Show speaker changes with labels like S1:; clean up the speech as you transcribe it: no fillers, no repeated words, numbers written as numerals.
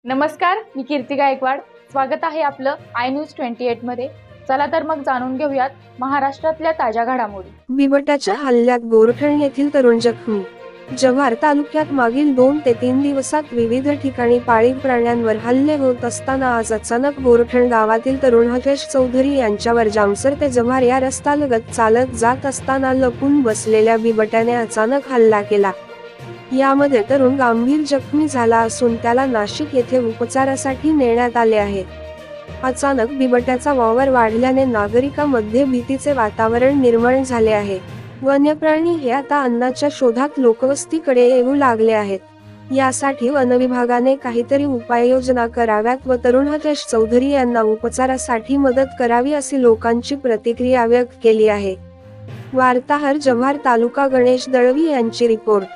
S1: नमस्कार, मी कीर्ती गायकवाड. स्वागत आहे आपलं आय न्यूज 28 मध्ये. चला तर मग जाणून घेऊयात महाराष्ट्रातल्या ताज्या घडामोडी.
S2: बिबट्याच्या हल्ल्यात बोरठण येथील तरुण जखमी. जव्हार तालुक्यात मागील 2 ते 3 दिवसात विविध ठिकाणी पाळीव प्राण्यांवर हल्ले होत असताना आज अचानक बोरठण गावातील तरुण हकेश चौधरी यांच्यावर जामसर ते जव्हार या रस्त्यालगत चालत जात असताना लपून बसलेल्या बिबट्याने अचानक हल्ला केला. यामध्ये तरुण गंभीर जखमी झाला असून त्याला नाशिक येथे उपचारासाठी नेण्यात आले आहे. अचानक बिबट्याचा वावर वाढल्याने नागरिकांमध्ये भीतीचे वातावरण निर्माण झाले आहे. वन्यप्राणी हे आता अन्नाच्या शोधात लोकवस्तीकडे येऊ लागले आहेत. यासाठी वन विभागाने काहीतरी उपाययोजना कराव्यात व तरुण हकेश चौधरी यांना उपचारासाठी मदत करावी अशी लोकांची प्रतिक्रिया व्यक्त केली आहे. वार्ताहर जव्हार तालुका गणेश दळवी यांची रिपोर्ट.